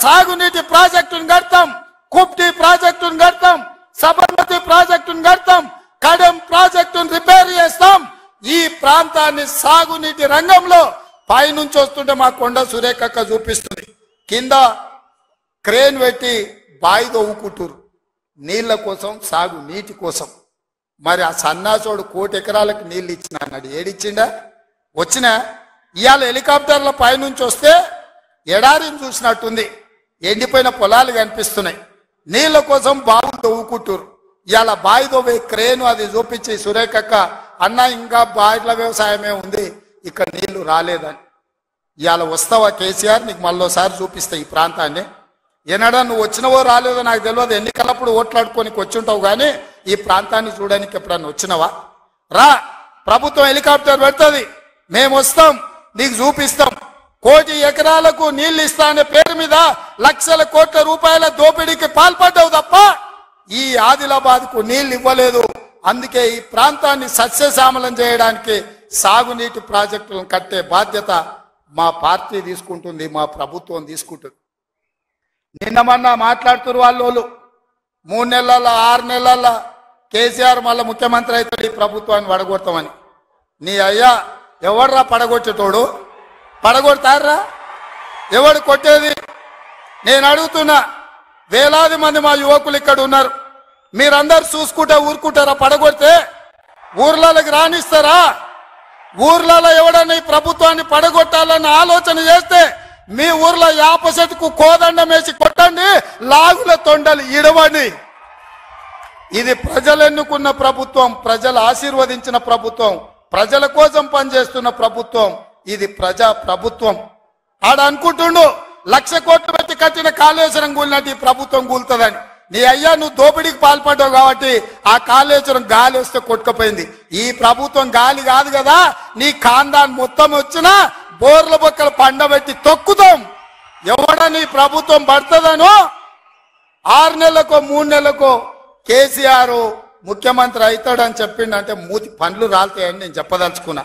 సాగునీటి ప్రాజెక్టును కడతాం, కుప్టి ప్రాజెక్టును కడతాం, సబర్మతి ప్రాజెక్టును కడతాం, కడెం ప్రాజెక్టును రిపేర్ చేస్తాం. ఈ ప్రాంతాన్ని సాగునీటి రంగంలో పైనుంచి వస్తుంటే మా కొండ సురేఖక్క చూపిస్తుంది, కింద క్రేన్ పెట్టి బాయి తవ్వుకుంటారు నీళ్ల కోసం, సాగు నీటి కోసం. మరి ఆ సన్నాసోడు 1 కోటి ఎకరాలకు నీళ్ళు ఇచ్చిన అన్నాడు, ఏడిచ్చిండా? వచ్చినా ఇవాళ హెలికాప్టర్ల పైనుంచి వస్తే ఎడారిని చూసినట్టుంది, ఎండిపోయిన పొలాలు కనిపిస్తున్నాయి. నీళ్ల కోసం బావులు తవ్వుకుంటారు. ఇవాళ బావి తవ్వే క్రేను అది చూపించి సురేఖక్క అన్న ఇంకా బాయిల వ్యవసాయమే ఉంది, ఇక్కడ నీళ్లు రాలేదని. ఇవాళ వస్తావా కేసీఆర్? నీకు మళ్ళోసారి చూపిస్తా ఈ ప్రాంతాన్ని. ఏనాడా నువ్వు వచ్చినవో రాలేదో నాకు తెలియదు, ఎన్నికలప్పుడు ఓట్లాడుకోనికి వచ్చుంటావు, కానీ ఈ ప్రాంతాన్ని చూడడానికి ఎప్పుడన్నా వచ్చినవా? రా, ప్రభుత్వం హెలికాప్టర్ పెడుతుంది, మేము వస్తాం, నీకు చూపిస్తాం. 1 కోటి ఎకరాలకు నీళ్లు ఇస్తా అనే పేరు మీద లక్షల కోట్ల రూపాయల దోపిడీకి పాల్పడ్డావు తప్ప ఈ ఆదిలాబాద్కు నీళ్లు ఇవ్వలేదు. అందుకే ఈ ప్రాంతాన్ని సస్యశ్యామలం చేయడానికి సాగునీటి ప్రాజెక్టులను కట్టే బాధ్యత మా పార్టీ తీసుకుంటుంది, మా ప్రభుత్వం తీసుకుంటుంది. నిన్న మొన్న మాట్లాడుతున్నారు వాళ్ళు 3 నెలల 6 నెలల కేసీఆర్ మళ్ళీ ముఖ్యమంత్రి అవుతాడు, ఈ ప్రభుత్వాన్ని పడగొడతామని. నీ అయ్యా ఎవడ్రా పడగొట్టేటోడు? పడగొడతారా? ఎవడు కొట్టేది? నేను అడుగుతున్నా, వేలాది మంది మా యువకులు ఇక్కడ ఉన్నారు, మీరందరూ చూసుకుంటే ఊరుకుంటారా? పడగొడితే ఊర్లలోకి రానిస్తారా? ఊర్లలో ఎవడన్నా ఈ ప్రభుత్వాన్ని పడగొట్టాలన్న ఆలోచన చేస్తే మీ ఊర్లో యాప చెట్టుకు కోదండం వేసి కొట్టండి, లాగుల తొండలు ఇడవండి. ఇది ప్రజలు ఎన్నుకున్న ప్రభుత్వం, ప్రజలు ఆశీర్వదించిన ప్రభుత్వం, ప్రజల కోసం పనిచేస్తున్న ప్రభుత్వం. ఇది ప్రజా ప్రభుత్వం. ఆడ అనుకుంటుండు 1,00,000 కోట్లు పెట్టి కట్టిన కాళేశ్వరం కూలినట్టు ఈ ప్రభుత్వం కూలుతుందని. నీ అయ్యా నువ్వు దోపిడీకి పాల్పడ్డావు కాబట్టి ఆ కాళేశ్వరం గాలి వస్తే కొట్టుకుపోయింది. ఈ ప్రభుత్వం గాలి కాదు కదా, నీ ఖాందాన్ మొత్తం వచ్చినా బోర్ల బొక్కలు పండబెట్టి తొక్కుతాం. ఎవడని ప్రభుత్వం పడుతుందనో 6 నెలలకో 3 నెలలకో కేసీఆర్ ముఖ్యమంత్రి అవుతాడని చెప్పిండంటే మూతి పండ్లు రాలుతాయని నేను చెప్పదలుచుకున్నా.